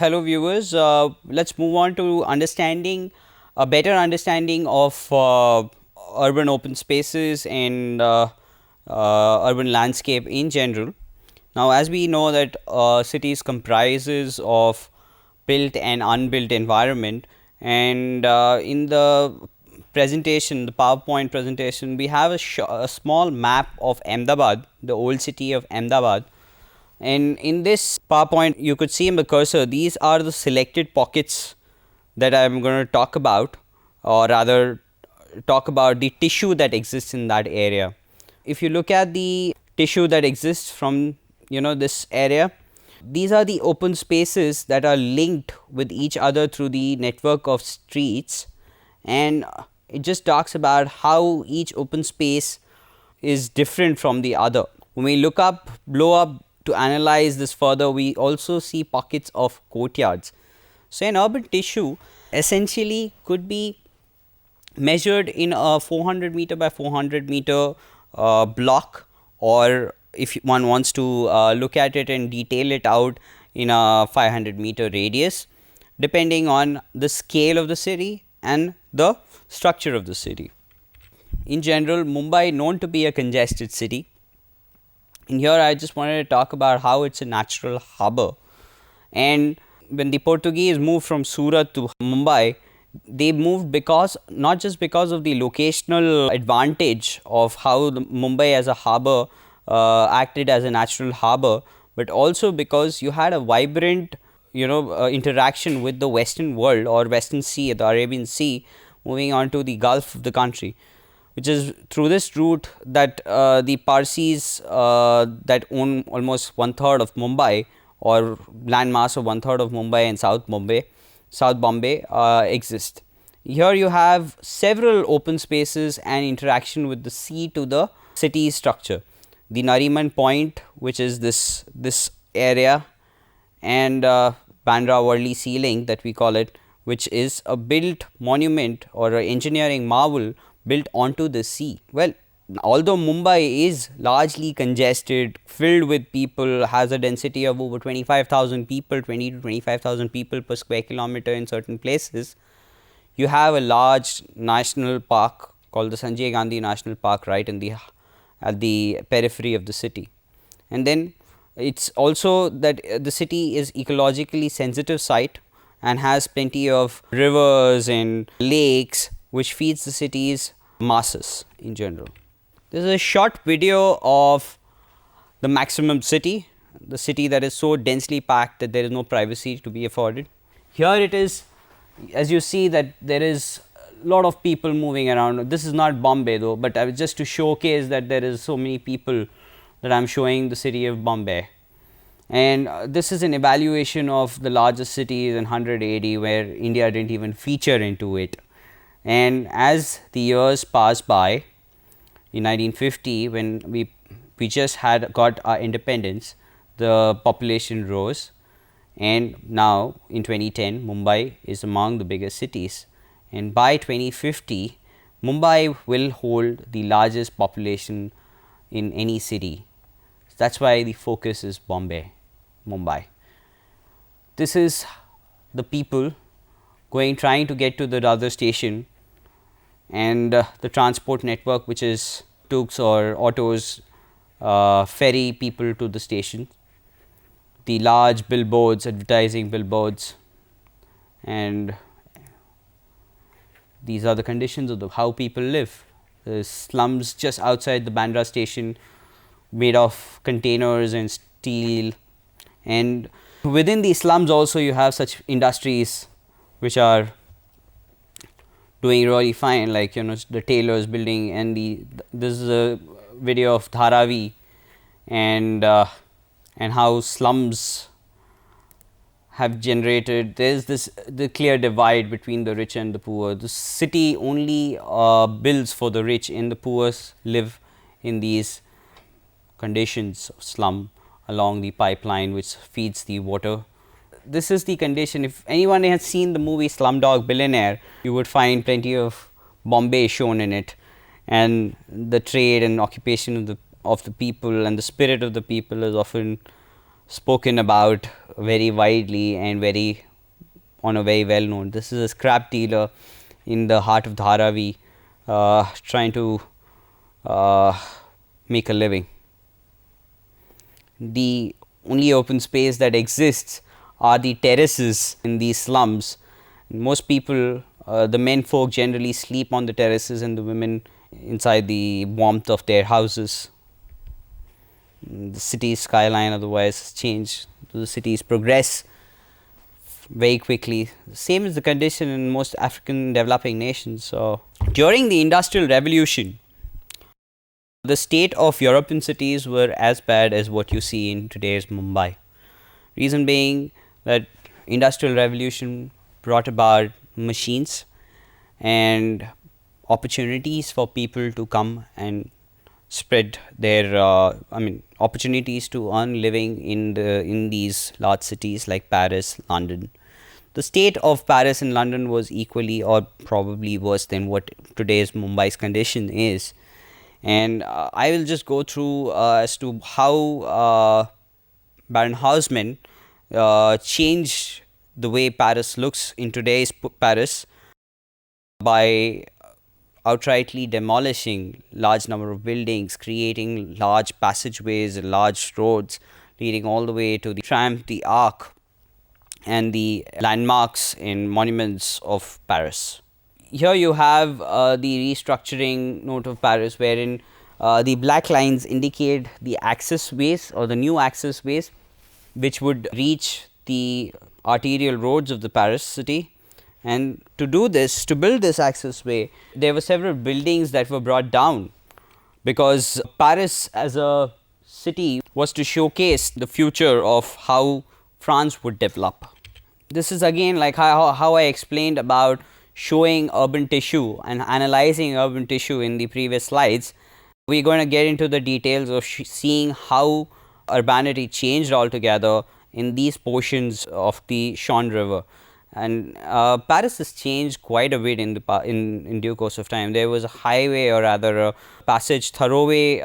hello viewers. Let's move on to understanding a better understanding of urban open spaces and urban landscape in general. Now, as we know that cities comprises of built and unbuilt environment, and in the presentation, the PowerPoint presentation, we have a small map of Ahmedabad, the old city of Ahmedabad. And in this PowerPoint, you could see in the cursor, these are the selected pockets that I'm going to talk about, or rather talk about the tissue that exists in that area. If you look at the tissue that exists from this area, these are the open spaces that are linked with each other through the network of streets, and it just talks about how each open space is different from the other. When we blow up to analyze this further, we also see pockets of courtyards. So an urban tissue essentially could be measured in a 400 meter by 400 meter block, or if one wants to look at it and detail it out in a 500 meter radius, depending on the scale of the city and the structure of the city. In general, Mumbai known to be a congested city. In here, I just wanted to talk about how it's a natural harbor. And when the Portuguese moved from Surat to Mumbai, they moved not just because of the locational advantage of how Mumbai as a harbor acted as a natural harbor, but also because you had a vibrant interaction with the Western world, or Western Sea, the Arabian Sea, moving on to the Gulf of the country, which is through this route that the Parsis that own almost 1/3 of Mumbai, or landmass of 1/3 of Mumbai and South Bombay exist. Here you have several open spaces and interaction with the sea to the city structure. The Nariman Point, which is this area, and Bandra Worli Sea Link that we call it, which is a built monument or an engineering marvel built onto the sea. Well, although Mumbai is largely congested, filled with people, has a density of over 25,000 people, 20 to 25,000 people per square kilometer in certain places, you have a large national park called the Sanjay Gandhi National Park right at the periphery of the city. And then it's also that the city is ecologically sensitive site and has plenty of rivers and lakes, which feeds the city's masses in general. This is a short video of the maximum city, the city that is so densely packed that there is no privacy to be afforded. Here it is, as you see that there is a lot of people moving around. This is not Bombay though, but just to showcase that there is so many people that I'm showing the city of Bombay. And this is an evaluation of the largest cities in 180, where India didn't even feature into it. And as the years passed by, in 1950, when we just got our independence, the population rose, and now in 2010, Mumbai is among the biggest cities. And by 2050, Mumbai will hold the largest population in any city. That's why the focus is Mumbai. This is the people trying to get to the other station, and the transport network, which is tuk-tuks or autos, ferry people to the station. The large billboards, advertising billboards, and these are the conditions of how people live. The slums just outside the Bandra station, made of containers and steel, and within these slums also you have such industries which are doing really fine, like the tailors building, and this is a video of Dharavi, and how slums have generated. There's the clear divide between the rich and the poor. The city only builds for the rich, and the poor live in these conditions of slum along the pipeline which feeds the water. This is the condition. If anyone has seen the movie Slumdog Billionaire, you would find plenty of Bombay shown in it, and the trade and occupation of the people and the spirit of the people is often spoken about very widely and very on a very well known. This is a scrap dealer in the heart of Dharavi, trying to make a living. The only open space that exists are the terraces in these slums. Most people, the men folk generally sleep on the terraces and the women inside the warmth of their houses. The city's skyline otherwise has changed. The cities progress very quickly. Same is the condition in most African developing nations. So, during the Industrial Revolution, the state of European cities were as bad as what you see in today's Mumbai. Reason being that Industrial Revolution brought about machines and opportunities for people to come and spread their opportunities to earn living in these large cities like Paris, London. The state of Paris and London was equally or probably worse than what today's Mumbai's condition is. And I will just go through as to how Baron Haussmann changed the way Paris looks in today's Paris by outrightly demolishing large number of buildings, creating large passageways, large roads leading all the way to the Triomphe d'Arc and the landmarks and monuments of Paris. Here you have the restructuring note of Paris, wherein the black lines indicate the access ways or the new access ways which would reach the arterial roads of the Paris city. And to do this, to build this access way, there were several buildings that were brought down because Paris as a city was to showcase the future of how France would develop. This is again like how I explained about showing urban tissue and analyzing urban tissue in the previous slides. We're going to get into the details of seeing how urbanity changed altogether in these portions of the Seine River. And Paris has changed quite a bit in the in due course of time. There was a highway, or rather a passage thoroughway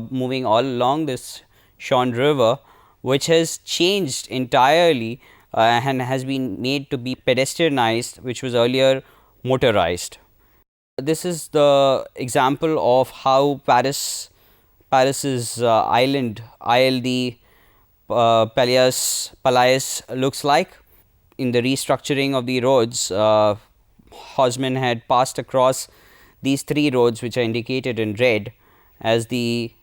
moving all along this Seine River, which has changed entirely and has been made to be pedestrianized, which was earlier motorized. This is the example of how Paris's island, Isle de Palais looks like. In the restructuring of the roads, Haussmann had passed across these three roads, which are indicated in red as the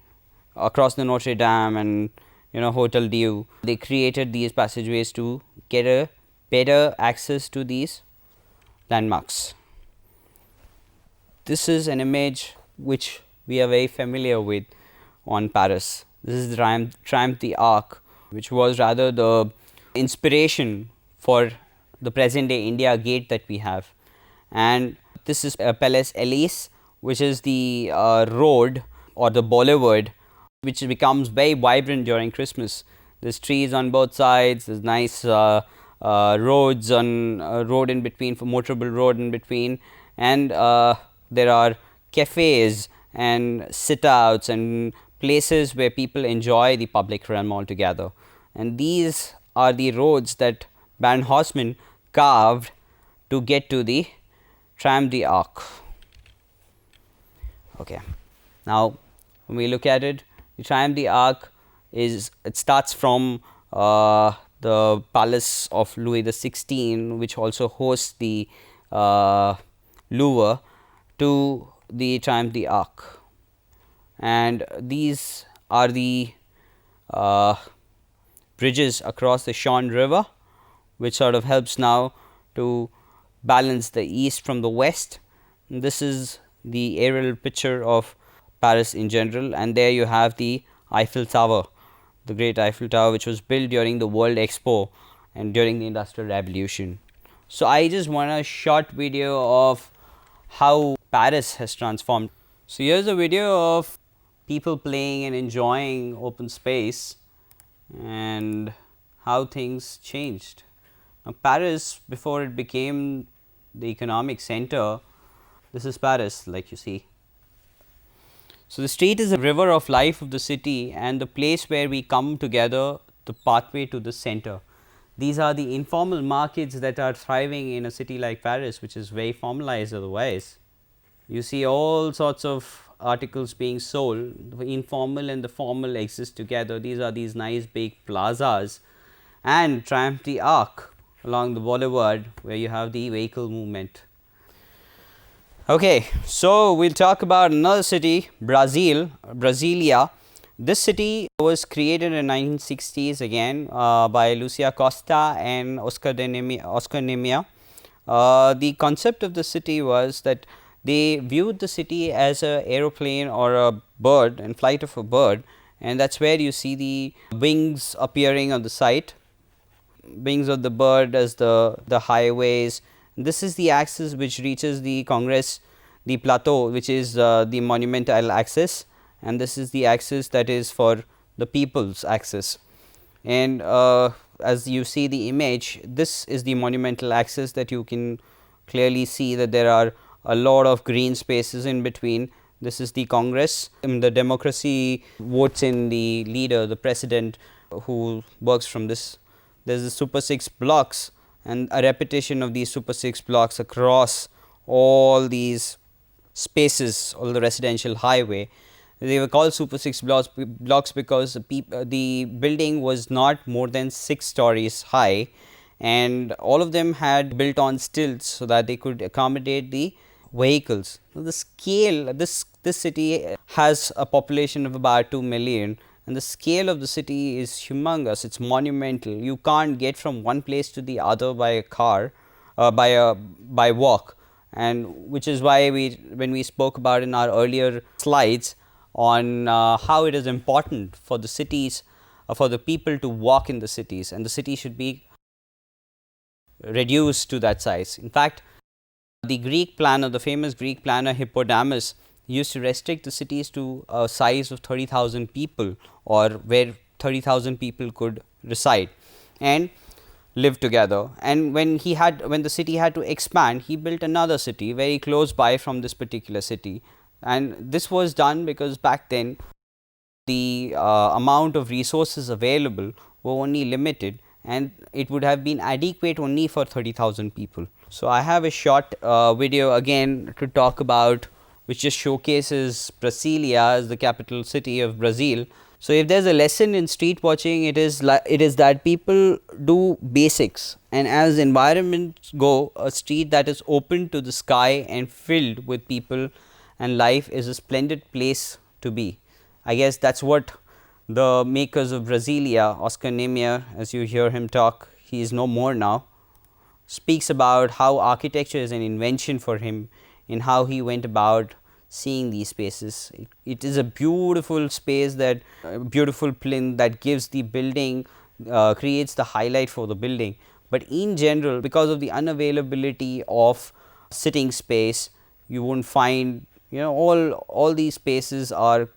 across the Notre Dame and Hotel Dieu. They created these passageways to get a better access to these landmarks. This is an image which we are very familiar with on Paris. This is the Triomphe d'Arc, which was rather the inspiration for the present day India Gate that we have. And this is Palais Elise, which is the road or the boulevard which becomes very vibrant during Christmas. There's trees on both sides, there's nice roads on road in between, for motorable road in between, and there are cafes and sit outs and places where people enjoy the public realm altogether. And these are the roads that Baron Haussmann carved to get to the Triomphe d'Arc. Okay, now when we look at it, the Triomphe d'Arc it starts from the palace of Louis XVI, which also hosts the Louvre, to the Triomphe d'Arc, and these are the bridges across the Seine River, which sort of helps now to balance the east from the west. And this is the aerial picture of Paris in general, and there you have the Eiffel Tower, the great Eiffel Tower, which was built during the World Expo and during the Industrial Revolution. So I just want a short video of how Paris has transformed. So here's a video of people playing and enjoying open space and how things changed. Now, Paris, before it became the economic center, this is Paris, like you see. So the street is a river of life of the city and the place where we come together, the pathway to the center. These are the informal markets that are thriving in a city like Paris, which is very formalized otherwise. You see all sorts of articles being sold. The informal and the formal exist together. These are these nice big plazas and Triumph Arc along the boulevard where you have the vehicle movement. Okay, so we'll talk about another city, Brasilia. This city was created in 1960s again by Lucia Costa and Oscar Nemia. The concept of the city was that they viewed the city as an aeroplane or a bird and flight of a bird, and that's where you see the wings appearing on the site, wings of the bird as the highways. This is the axis which reaches the Congress, the plateau, which is the monumental axis, and this is the axis that is for the people's axis. And as you see the image, this is the monumental axis that you can clearly see that there are a lot of green spaces in between. This is the Congress, and the democracy votes in the leader, the president who works from this. There is the Super 6 blocks and a repetition of these Super 6 blocks across all these spaces, all the residential highway. They were called Super 6 blocks because the building was not more than 6 stories high, and all of them had built on stilts so that they could accommodate the vehicles. The scale, this city has a population of about 2 million, and the scale of the city is humongous. It's monumental. You can't get from one place to the other by a car, by walk, and which is why when we spoke about in our earlier slides on how it is important for the cities, for the people to walk in the cities, and the city should be reduced to that size. In fact, the Greek planner, the famous Greek planner Hippodamus, used to restrict the cities to a size of 30,000 people, or where 30,000 people could reside and live together. And when the city had to expand, he built another city very close by from this particular city. And this was done because back then the amount of resources available were only limited, and it would have been adequate only for 30,000 people. So I have a short video again to talk about, which just showcases Brasilia as the capital city of Brazil. So if there's a lesson in street watching, it is that people do basics, and as environments go, a street that is open to the sky and filled with people and life is a splendid place to be. I guess that's what the makers of Brasilia, Oscar Niemeyer, as you hear him talk, he is no more now, speaks about how architecture is an invention for him in how he went about seeing these spaces. It is a beautiful space, that beautiful plinth that gives the building, creates the highlight for the building. But in general, because of the unavailability of sitting space, you won't find, all these spaces are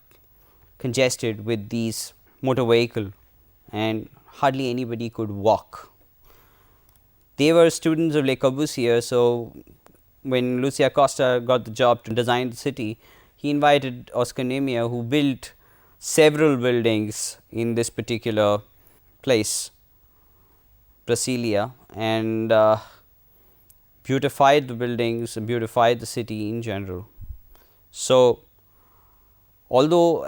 congested with these motor vehicle, and hardly anybody could walk. They were students of Le Corbusier, so when Lucia Costa got the job to design the city, he invited Oscar Niemeyer, who built several buildings in this particular place, Brasilia, and beautified the buildings, beautified the city in general. So, although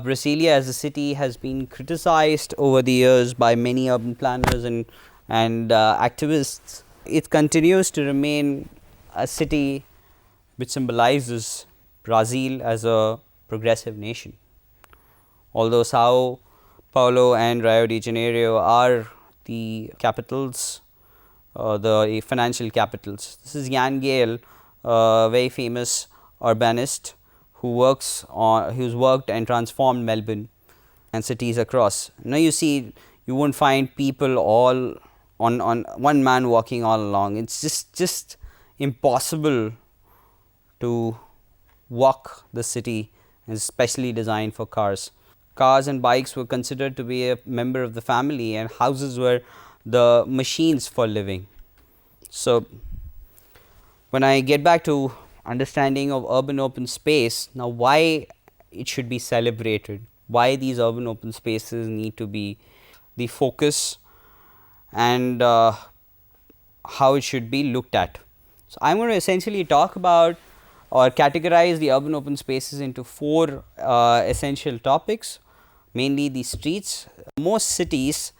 Brasilia as a city has been criticized over the years by many urban planners and activists, it continues to remain a city which symbolizes Brazil as a progressive nation. Although Sao Paulo and Rio de Janeiro are the capitals, the financial capitals. This is Jan Gehl, a very famous urbanist who's worked and transformed Melbourne and cities across. Now you see, you won't find people all on one man walking all along. It's just impossible to walk the city, especially designed for cars. Cars and bikes were considered to be a member of the family, and houses were the machines for living. So when I get back to understanding of urban open space, now why it should be celebrated, why these urban open spaces need to be the focus, and how it should be looked at. So, I am going to essentially talk about or categorize the urban open spaces into four essential topics, mainly the streets. Most cities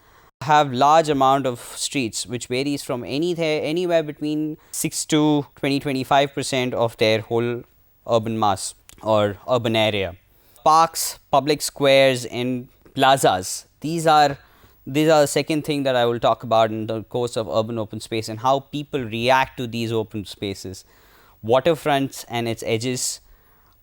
have large amount of streets, which varies from anywhere between 6 to 25% of their whole urban mass or urban area. Parks, public squares, and plazas. These are the second thing that I will talk about in the course of urban open space, and how people react to these open spaces. Waterfronts and its edges,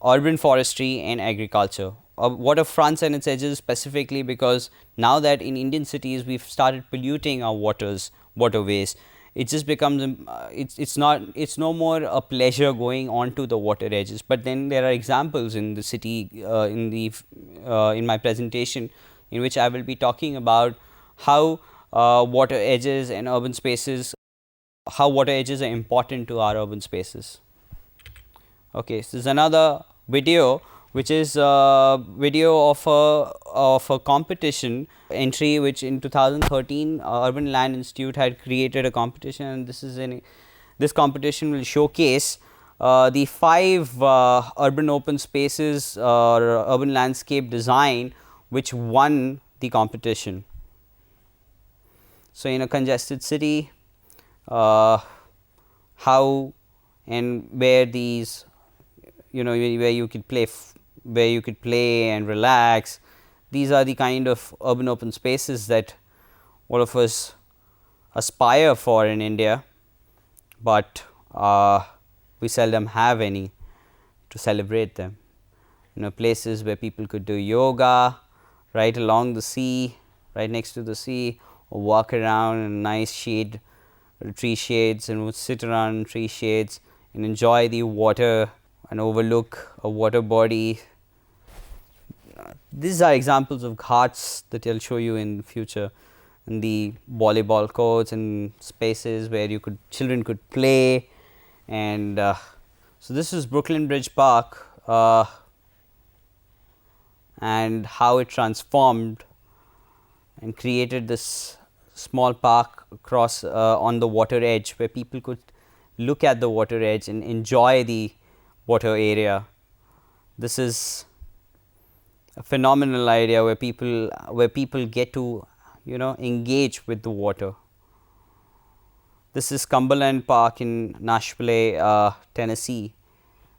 urban forestry and agriculture. Waterfronts and its edges specifically because now that in Indian cities we've started polluting our waterways, it just becomes it's no more a pleasure going onto the water edges. But then there are examples in the city in my presentation, in which I will be talking about how water edges and urban spaces, how water edges are important to our urban spaces. Okay, so this is another video, which is a video of a competition entry, which in 2013 Urban Land Institute had created a competition, and this competition will showcase the 5 urban open spaces or urban landscape design which won the competition. So, in a congested city, how and where these, where you could play and relax. These are the kind of urban open spaces that all of us aspire for in India, but we seldom have any to celebrate them. Places where people could do yoga right along the sea, right next to the sea, or walk around in nice tree shades, and would sit around in tree shades and enjoy the water and overlook a water body. These are examples of ghats that I'll show you in the future, and the volleyball courts and spaces where children could play. And so this is Brooklyn Bridge Park, and how it transformed and created this small park across on the water edge, where people could look at the water edge and enjoy the water area. This is a phenomenal idea where people get to engage with the water. This is Cumberland Park in Nashville, Tennessee.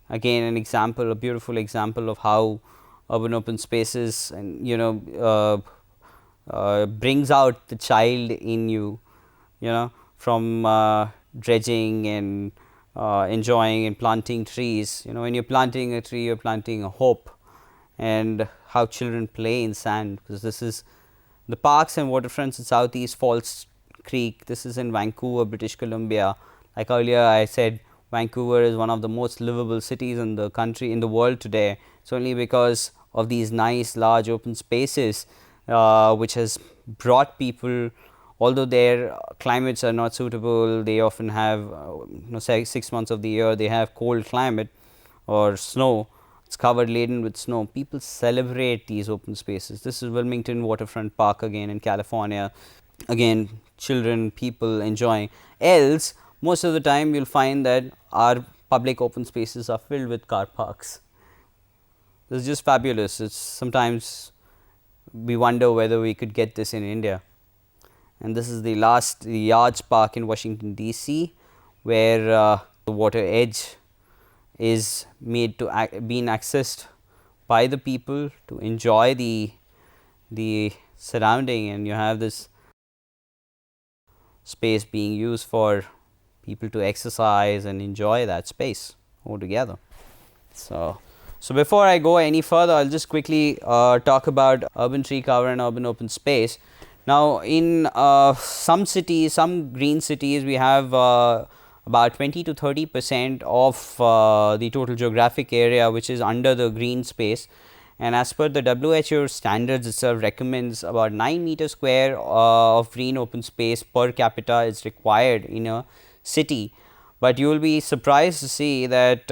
Again, a beautiful example of how urban open spaces and brings out the child in you, from dredging and enjoying and planting trees. When you're planting a tree, you're planting a hope. And how children play in sand, because this is the parks and waterfronts in Southeast Falls Creek. This is in Vancouver, British Columbia. Like earlier I said, Vancouver is one of the most livable cities in the world today. It's only because of these nice large open spaces which has brought people, although their climates are not suitable. They often have 6 months of the year they have cold climate or snow. It's covered laden with snow. People celebrate these open spaces. This is Wilmington Waterfront Park again in California. Again, children, people enjoying. Else, most of the time you'll find that our public open spaces are filled with car parks. This is just fabulous. It's sometimes we wonder whether we could get this in India. And this is the Yards Park in Washington DC, where the water edge is made to being accessed by the people to enjoy the surrounding, and you have this space being used for people to exercise and enjoy that space altogether. So before I go any further, I'll just quickly talk about urban tree cover and urban open space. Now, in some cities, some green cities, we have about 20 to 30% of the total geographic area which is under the green space, and as per the WHO standards itself recommends about 9 meters square of green open space per capita is required in a city. But you will be surprised to see that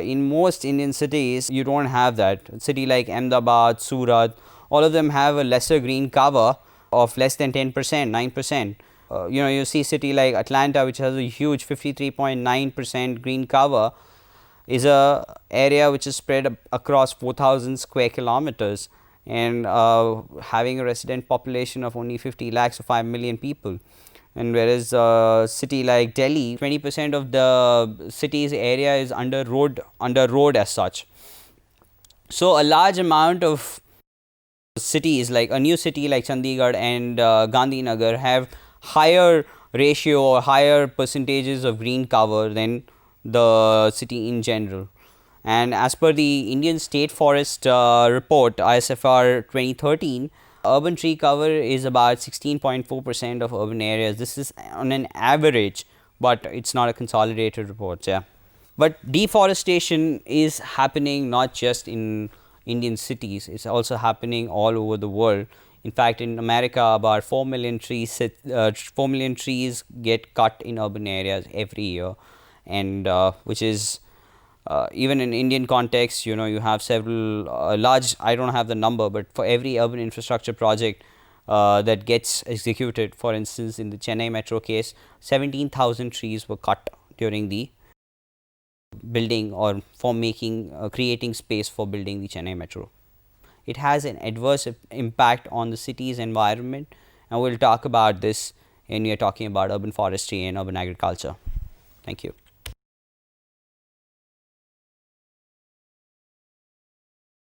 in most Indian cities you don't have that. A city like Ahmedabad, Surat, all of them have a lesser green cover of less than 10%, 9%. You see city like Atlanta, which has a huge 53.9% green cover, is a area which is spread across 4,000 square kilometers, and having a resident population of only 50 lakhs or 5 million people. And whereas a city like Delhi, 20% of the city's area is under road as such. So a large amount of cities, like a new city like Chandigarh and Gandhinagar, have higher ratio or higher percentages of green cover than the city in general. And as per the Indian State Forest report ISFR 2013, urban tree cover is about 16.4% of urban areas. This is on an average, but it's not a consolidated report. Yeah. But deforestation is happening not just in Indian cities, it's also happening all over the world. In fact, in America, about 4 million trees, 4 million trees get cut in urban areas every year, and which is even in Indian context, you know, you have several large, I don't have the number, but for every urban infrastructure project that gets executed, for instance, in the Chennai metro case, 17,000 trees were cut during the building or for making creating space for building the Chennai metro. It has an adverse impact on the city's environment, and we'll talk about this when we are talking about urban forestry and urban agriculture. Thank you.